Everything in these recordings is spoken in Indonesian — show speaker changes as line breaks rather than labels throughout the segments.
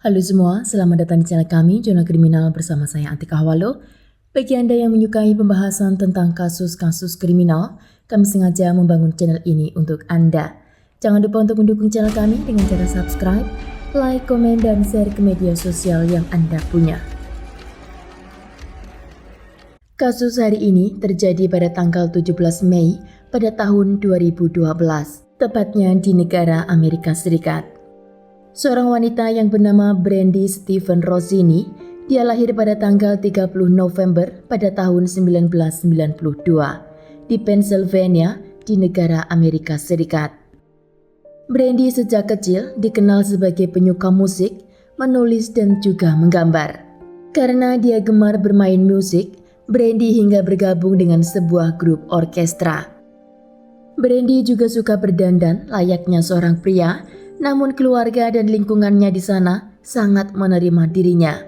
Halo semua, selamat datang di channel kami, Jurnal Kriminal bersama saya Antika Hawalo. Bagi Anda yang menyukai pembahasan tentang kasus-kasus kriminal, kami sengaja membangun channel ini untuk Anda. Jangan lupa untuk mendukung channel kami dengan cara subscribe, like, komen, dan share ke media sosial yang Anda punya. Kasus hari ini terjadi pada tanggal 17 Mei pada tahun 2012, tepatnya di negara Amerika Serikat. Seorang wanita yang bernama Brandy Stephen Rossini, dia lahir pada tanggal 30 November pada tahun 1992 di Pennsylvania di negara Amerika Serikat. Brandy sejak kecil dikenal sebagai penyuka musik, menulis dan juga menggambar. Karena dia gemar bermain musik, Brandy hingga bergabung dengan sebuah grup orkestra. Brandy juga suka berdandan layaknya seorang pria, namun keluarga dan lingkungannya di sana sangat menerima dirinya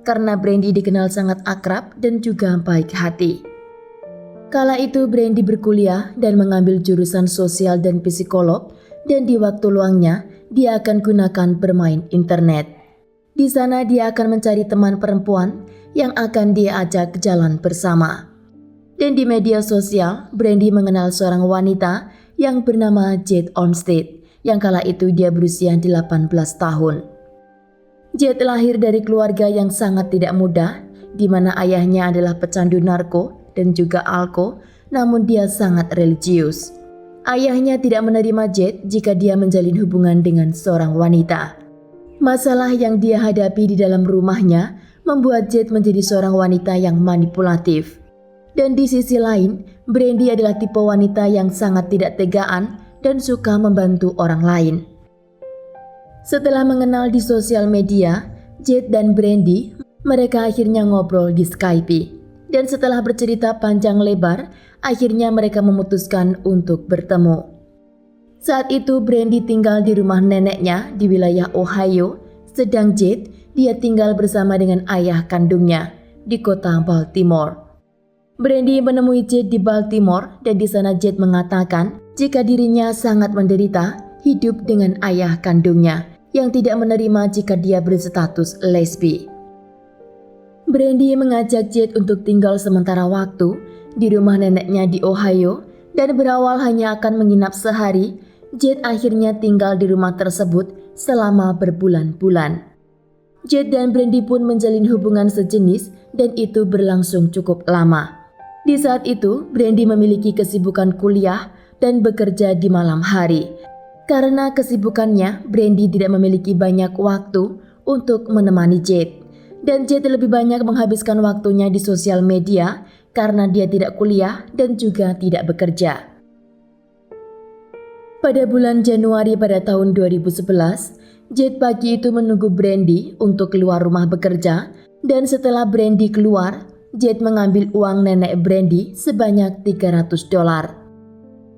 karena Brandy dikenal sangat akrab dan juga baik hati. Kala itu Brandy berkuliah dan mengambil jurusan sosial dan psikolog, dan di waktu luangnya dia akan gunakan bermain internet. Di sana dia akan mencari teman perempuan yang akan dia ajak jalan bersama. Dan di media sosial Brandy mengenal seorang wanita yang bernama Jade Onstead, yang kala itu dia berusia 18 tahun. Jade lahir dari keluarga yang sangat tidak mudah, di mana ayahnya adalah pecandu narko dan juga alko, namun dia sangat religius. Ayahnya tidak menerima Jade jika dia menjalin hubungan dengan seorang wanita. Masalah yang dia hadapi di dalam rumahnya membuat Jade menjadi seorang wanita yang manipulatif. Dan di sisi lain, Brandy adalah tipe wanita yang sangat tidak tegaan dan suka membantu orang lain. Setelah mengenal di sosial media, Jade dan Brandy, mereka akhirnya ngobrol di Skype. Dan setelah bercerita panjang lebar, akhirnya mereka memutuskan untuk bertemu. Saat itu Brandy tinggal di rumah neneknya di wilayah Ohio, sedang Jade dia tinggal bersama dengan ayah kandungnya di kota Baltimore. Brandy menemui Jade di Baltimore dan di sana Jade mengatakan jika dirinya sangat menderita hidup dengan ayah kandungnya yang tidak menerima jika dia berstatus lesbi. Brandy mengajak Jade untuk tinggal sementara waktu di rumah neneknya di Ohio, dan berawal hanya akan menginap sehari, Jade akhirnya tinggal di rumah tersebut selama berbulan-bulan. Jade dan Brandy pun menjalin hubungan sejenis dan itu berlangsung cukup lama. Di saat itu, Brandy memiliki kesibukan kuliah dan bekerja di malam hari. Karena kesibukannya, Brandy tidak memiliki banyak waktu untuk menemani Jade. Dan Jade lebih banyak menghabiskan waktunya di sosial media karena dia tidak kuliah dan juga tidak bekerja. Pada bulan Januari pada tahun 2011, Jade pagi itu menunggu Brandy untuk keluar rumah bekerja, dan setelah Brandy keluar, Jade mengambil uang nenek Brandy sebanyak $300.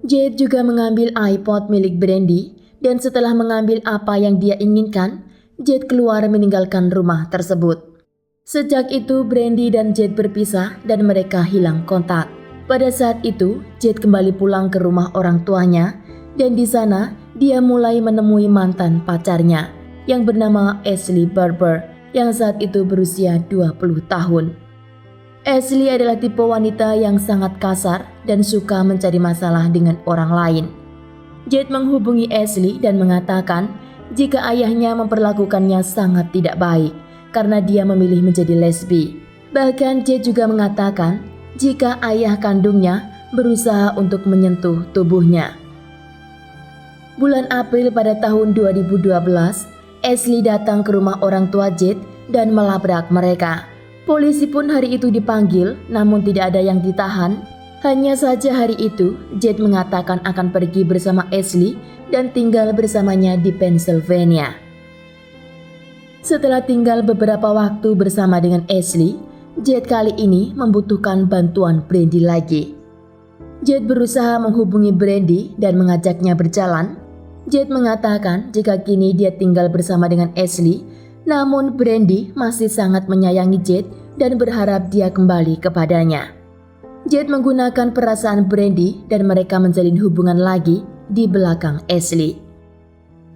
Jade juga mengambil iPod milik Brandy, dan setelah mengambil apa yang dia inginkan, Jade keluar meninggalkan rumah tersebut. Sejak itu Brandy dan Jade berpisah dan mereka hilang kontak. Pada saat itu Jade kembali pulang ke rumah orang tuanya, dan di sana dia mulai menemui mantan pacarnya yang bernama Ashley Barber yang saat itu berusia 20 tahun. Ashley adalah tipe wanita yang sangat kasar dan suka mencari masalah dengan orang lain. Jade menghubungi Ashley dan mengatakan jika ayahnya memperlakukannya sangat tidak baik karena dia memilih menjadi lesbi. Bahkan Jade juga mengatakan jika ayah kandungnya berusaha untuk menyentuh tubuhnya. Bulan April pada tahun 2012, Ashley datang ke rumah orang tua Jade dan melabrak mereka. Polisi pun hari itu dipanggil, namun tidak ada yang ditahan. Hanya saja hari itu, Jade mengatakan akan pergi bersama Ashley dan tinggal bersamanya di Pennsylvania. Setelah tinggal beberapa waktu bersama dengan Ashley, Jade kali ini membutuhkan bantuan Brandy lagi. Jade berusaha menghubungi Brandy dan mengajaknya berjalan. Jade mengatakan jika kini dia tinggal bersama dengan Ashley, namun Brandy masih sangat menyayangi Jade dan berharap dia kembali kepadanya. Jade menggunakan perasaan Brandy dan mereka menjalin hubungan lagi di belakang Ashley.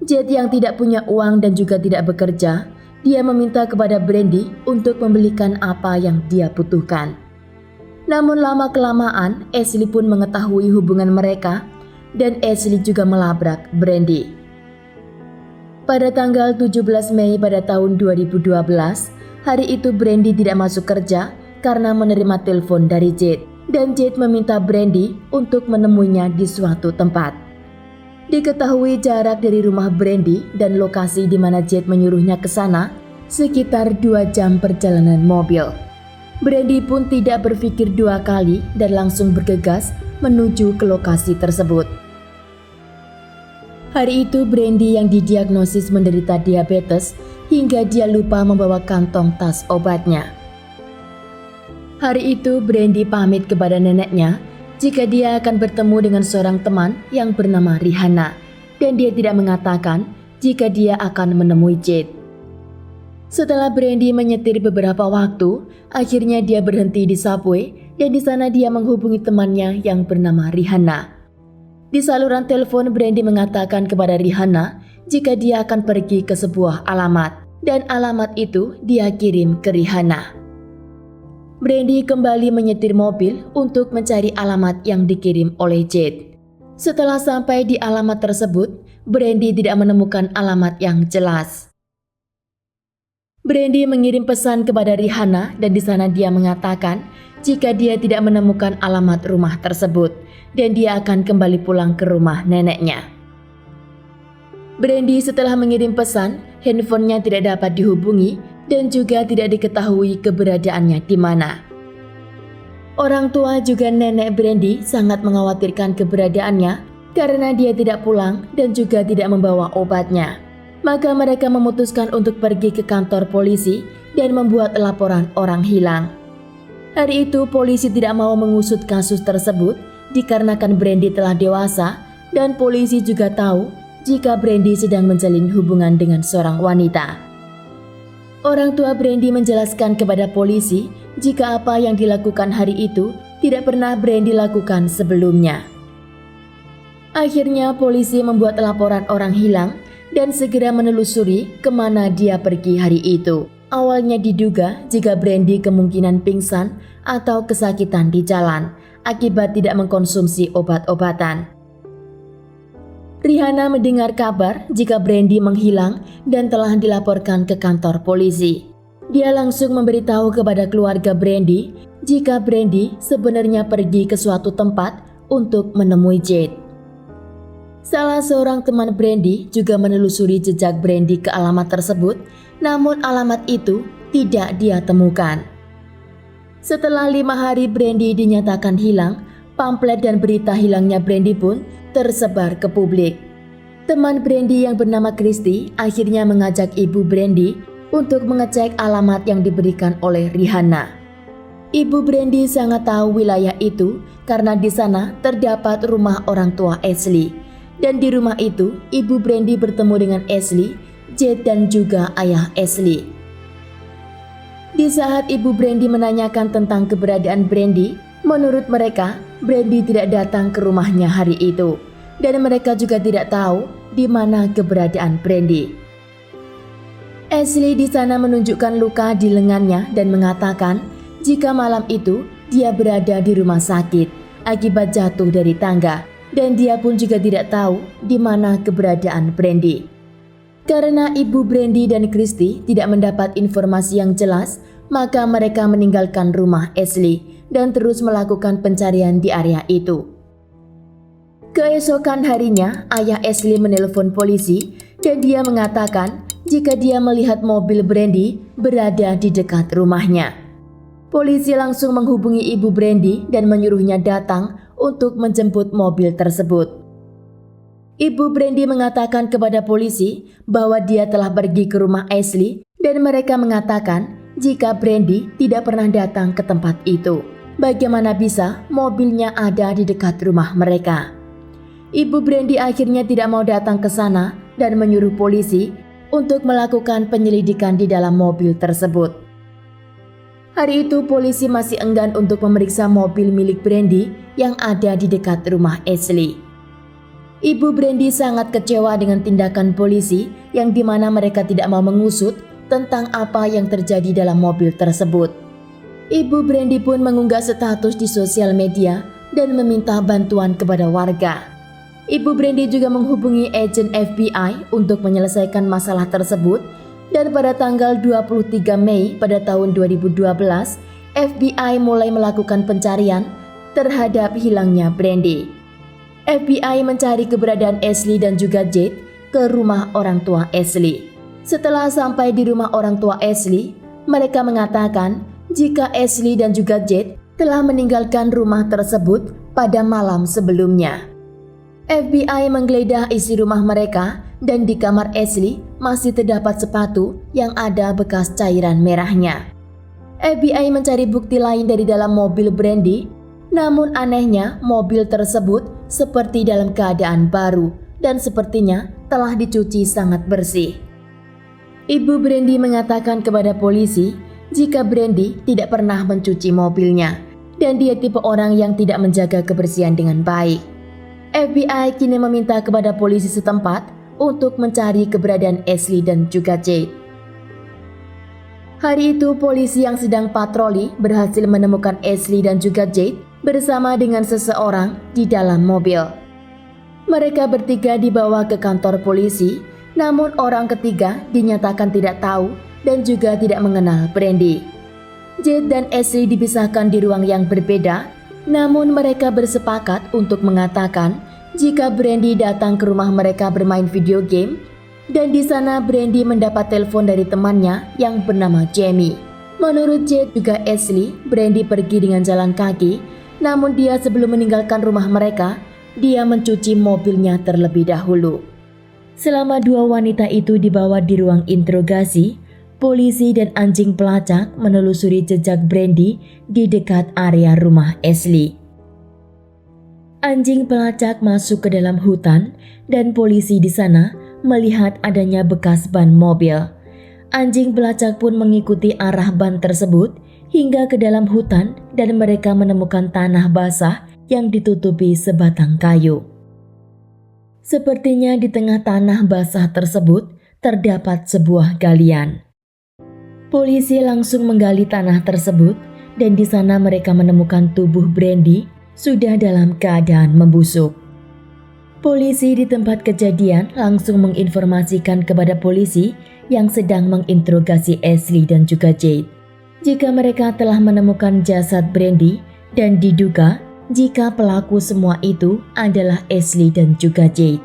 Jade yang tidak punya uang dan juga tidak bekerja, Dia meminta kepada Brandy untuk membelikan apa yang dia butuhkan. Namun lama-kelamaan Ashley pun mengetahui hubungan mereka dan Ashley juga melabrak Brandy. Pada tanggal 17 Mei pada tahun 2012, hari itu Brandy tidak masuk kerja karena menerima telepon dari Jade dan Jade meminta Brandy untuk menemuinya di suatu tempat. Diketahui jarak dari rumah Brandy dan lokasi di mana Jade menyuruhnya ke sana sekitar 2 jam perjalanan mobil. Brandy pun tidak berpikir 2 kali dan langsung bergegas menuju ke lokasi tersebut. Hari itu Brandy yang didiagnosis menderita diabetes hingga dia lupa membawa kantong tas obatnya. Hari itu Brandy pamit kepada neneknya jika dia akan bertemu dengan seorang teman yang bernama Rihanna dan dia tidak mengatakan jika dia akan menemui Jade. Setelah Brandy menyetir beberapa waktu, akhirnya dia berhenti di subway dan di sana dia menghubungi temannya yang bernama Rihanna. Di saluran telepon Brandy mengatakan kepada Rihanna jika dia akan pergi ke sebuah alamat dan alamat itu dia kirim ke Rihanna. Brandy kembali menyetir mobil untuk mencari alamat yang dikirim oleh Jade. Setelah sampai di alamat tersebut, Brandy tidak menemukan alamat yang jelas. Brandy mengirim pesan kepada Rihanna dan di sana dia mengatakan jika dia tidak menemukan alamat rumah tersebut dan dia akan kembali pulang ke rumah neneknya. Brandy setelah mengirim pesan, handphonenya tidak dapat dihubungi dan juga tidak diketahui keberadaannya di mana. Orang tua juga nenek Brandy sangat mengkhawatirkan keberadaannya karena dia tidak pulang dan juga tidak membawa obatnya. Maka mereka memutuskan untuk pergi ke kantor polisi dan membuat laporan orang hilang. Hari itu polisi tidak mau mengusut kasus tersebut dikarenakan Brandy telah dewasa dan polisi juga tahu jika Brandy sedang menjalin hubungan dengan seorang wanita. Orang tua Brandy menjelaskan kepada polisi jika apa yang dilakukan hari itu tidak pernah Brandy lakukan sebelumnya. Akhirnya polisi membuat laporan orang hilang dan segera menelusuri kemana dia pergi hari itu. Awalnya diduga jika Brandy kemungkinan pingsan atau kesakitan di jalan akibat tidak mengkonsumsi obat-obatan. Rihanna mendengar kabar jika Brandy menghilang dan telah dilaporkan ke kantor polisi. Dia langsung memberitahu kepada keluarga Brandy jika Brandy sebenarnya pergi ke suatu tempat untuk menemui Jade. Salah seorang teman Brandy juga menelusuri jejak Brandy ke alamat tersebut, namun alamat itu tidak dia temukan. Setelah 5 hari Brandy dinyatakan hilang, pamflet dan berita hilangnya Brandy pun tersebar ke publik. Teman Brandy yang bernama Christy akhirnya mengajak ibu Brandy untuk mengecek alamat yang diberikan oleh Rihanna. Ibu Brandy sangat tahu wilayah itu karena di sana terdapat rumah orang tua Ashley. Dan di rumah itu, ibu Brandy bertemu dengan Ashley, Jade dan juga ayah Ashley. Di saat ibu Brandy menanyakan tentang keberadaan Brandy, menurut mereka, Brandy tidak datang ke rumahnya hari itu. Dan mereka juga tidak tahu di mana keberadaan Brandy. Ashley di sana menunjukkan luka di lengannya dan mengatakan jika malam itu dia berada di rumah sakit akibat jatuh dari tangga dan dia pun juga tidak tahu di mana keberadaan Brandy. Karena ibu Brandy dan Christy tidak mendapat informasi yang jelas, maka mereka meninggalkan rumah Ashley dan terus melakukan pencarian di area itu. Keesokan harinya, ayah Ashley menelpon polisi dan dia mengatakan jika dia melihat mobil Brandy berada di dekat rumahnya. Polisi langsung menghubungi ibu Brandy dan menyuruhnya datang untuk menjemput mobil tersebut. Ibu Brandy mengatakan kepada polisi bahwa dia telah pergi ke rumah Ashley dan mereka mengatakan jika Brandy tidak pernah datang ke tempat itu. Bagaimana bisa mobilnya ada di dekat rumah mereka? Ibu Brandy akhirnya tidak mau datang ke sana dan menyuruh polisi untuk melakukan penyelidikan di dalam mobil tersebut. Hari itu polisi masih enggan untuk memeriksa mobil milik Brandy yang ada di dekat rumah Ashley. Ibu Brandy sangat kecewa dengan tindakan polisi yang dimana mereka tidak mau mengusut tentang apa yang terjadi dalam mobil tersebut. Ibu Brandy pun mengunggah status di sosial media dan meminta bantuan kepada warga. Ibu Brandy juga menghubungi agen FBI untuk menyelesaikan masalah tersebut, dan pada tanggal 23 Mei pada tahun 2012, FBI mulai melakukan pencarian terhadap hilangnya Brandy. FBI mencari keberadaan Ashley dan juga Jade ke rumah orang tua Ashley. Setelah sampai di rumah orang tua Ashley, mereka mengatakan jika Ashley dan juga Jade telah meninggalkan rumah tersebut pada malam sebelumnya. FBI menggeledah isi rumah mereka dan di kamar Ashley masih terdapat sepatu yang ada bekas cairan merahnya. FBI mencari bukti lain dari dalam mobil Brandy, namun anehnya mobil tersebut seperti dalam keadaan baru dan sepertinya telah dicuci sangat bersih. Ibu Brandy mengatakan kepada polisi jika Brandy tidak pernah mencuci mobilnya dan dia tipe orang yang tidak menjaga kebersihan dengan baik. FBI kini meminta kepada polisi setempat untuk mencari keberadaan Ashley dan juga Jade. Hari itu polisi yang sedang patroli berhasil menemukan Ashley dan juga Jade bersama dengan seseorang di dalam mobil. Mereka bertiga dibawa ke kantor polisi, namun orang ketiga dinyatakan tidak tahu dan juga tidak mengenal Brandy. Jade dan Ashley dipisahkan di ruang yang berbeda, namun mereka bersepakat untuk mengatakan jika Brandy datang ke rumah mereka bermain video game, dan di sana Brandy mendapat telepon dari temannya yang bernama Jamie. Menurut Jade juga Ashley, Brandy pergi dengan jalan kaki, namun dia sebelum meninggalkan rumah mereka, dia mencuci mobilnya terlebih dahulu. Selama dua wanita itu dibawa di ruang interogasi, polisi dan anjing pelacak menelusuri jejak Brandy di dekat area rumah Ashley. Anjing pelacak masuk ke dalam hutan dan polisi di sana melihat adanya bekas ban mobil. Anjing pelacak pun mengikuti arah ban tersebut hingga ke dalam hutan dan mereka menemukan tanah basah yang ditutupi sebatang kayu. Sepertinya di tengah tanah basah tersebut terdapat sebuah galian. Polisi langsung menggali tanah tersebut dan di sana mereka menemukan tubuh Brandy sudah dalam keadaan membusuk. Polisi di tempat kejadian langsung menginformasikan kepada polisi yang sedang menginterogasi Ashley dan juga Jade jika mereka telah menemukan jasad Brandy dan diduga jika pelaku semua itu adalah Ashley dan juga Jade.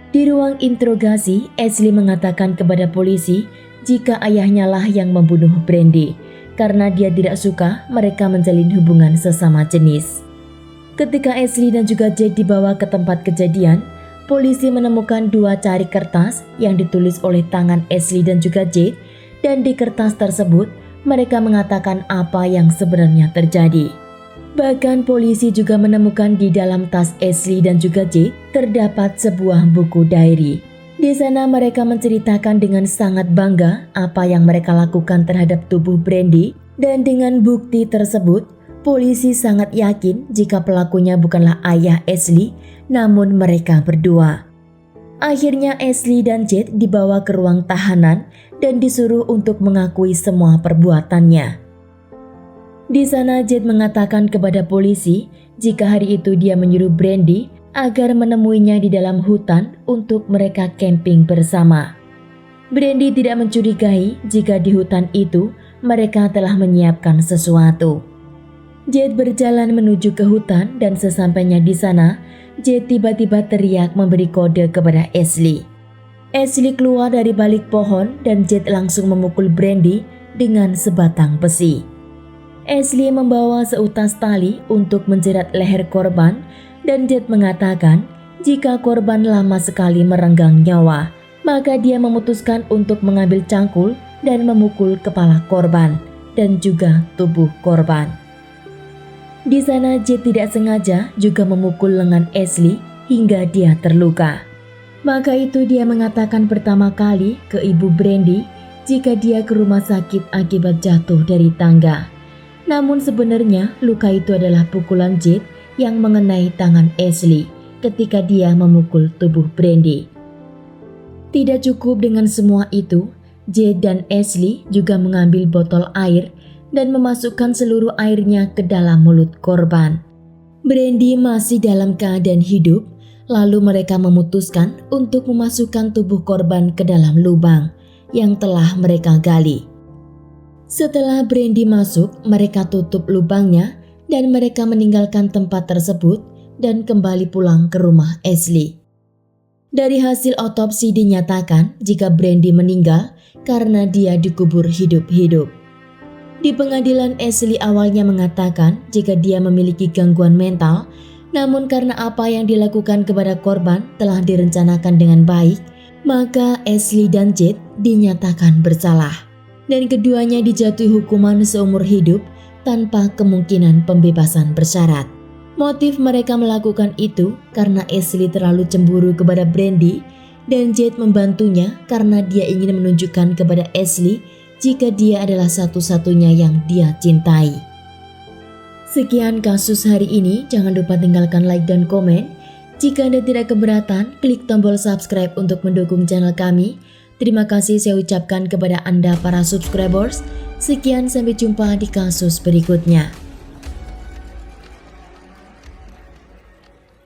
Di ruang interogasi, Ashley mengatakan kepada polisi jika ayahnya lah yang membunuh Brandy karena dia tidak suka mereka menjalin hubungan sesama jenis. Ketika Ashley dan juga Jade dibawa ke tempat kejadian, polisi menemukan dua cari kertas yang ditulis oleh tangan Ashley dan juga Jade, dan di kertas tersebut mereka mengatakan apa yang sebenarnya terjadi. Bahkan polisi juga menemukan di dalam tas Ashley dan juga Jade terdapat sebuah buku diary. Di sana mereka menceritakan dengan sangat bangga apa yang mereka lakukan terhadap tubuh Brandy, dan dengan bukti tersebut polisi sangat yakin jika pelakunya bukanlah ayah Ashley namun mereka berdua. Akhirnya Ashley dan Jade dibawa ke ruang tahanan dan disuruh untuk mengakui semua perbuatannya. Di sana Jade mengatakan kepada polisi jika hari itu dia menyuruh Brandy agar menemuinya di dalam hutan untuk mereka camping bersama. Brandy tidak mencurigai jika di hutan itu mereka telah menyiapkan sesuatu. Jade berjalan menuju ke hutan dan sesampainya di sana, Jade tiba-tiba teriak memberi kode kepada Ashley. Ashley keluar dari balik pohon dan Jade langsung memukul Brandy dengan sebatang besi. Ashley membawa seutas tali untuk menjerat leher korban dan Jade mengatakan jika korban lama sekali merenggang nyawa, maka dia memutuskan untuk mengambil cangkul dan memukul kepala korban dan juga tubuh korban. Di sana Jade tidak sengaja juga memukul lengan Ashley hingga dia terluka. Maka itu dia mengatakan pertama kali ke ibu Brandy jika dia ke rumah sakit akibat jatuh dari tangga. Namun sebenarnya luka itu adalah pukulan Jade yang mengenai tangan Ashley ketika dia memukul tubuh Brandy. Tidak cukup dengan semua itu, Jade dan Ashley juga mengambil botol air dan memasukkan seluruh airnya ke dalam mulut korban. Brandy masih dalam keadaan hidup, lalu mereka memutuskan untuk memasukkan tubuh korban ke dalam lubang yang telah mereka gali. Setelah Brandy masuk, mereka tutup lubangnya dan mereka meninggalkan tempat tersebut dan kembali pulang ke rumah Ashley. Dari hasil otopsi dinyatakan jika Brandy meninggal karena dia dikubur hidup-hidup. Di pengadilan, Ashley awalnya mengatakan jika dia memiliki gangguan mental, namun karena apa yang dilakukan kepada korban telah direncanakan dengan baik, maka Ashley dan Jade dinyatakan bersalah. Dan keduanya dijatuhi hukuman seumur hidup tanpa kemungkinan pembebasan bersyarat. Motif mereka melakukan itu karena Ashley terlalu cemburu kepada Brandy dan Jade membantunya karena dia ingin menunjukkan kepada Ashley jika dia adalah satu-satunya yang dia cintai. Sekian kasus hari ini, jangan lupa tinggalkan like dan komen. Jika Anda tidak keberatan, klik tombol subscribe untuk mendukung channel kami. Terima kasih saya ucapkan kepada Anda para subscribers. Sekian, sampai jumpa di kasus berikutnya.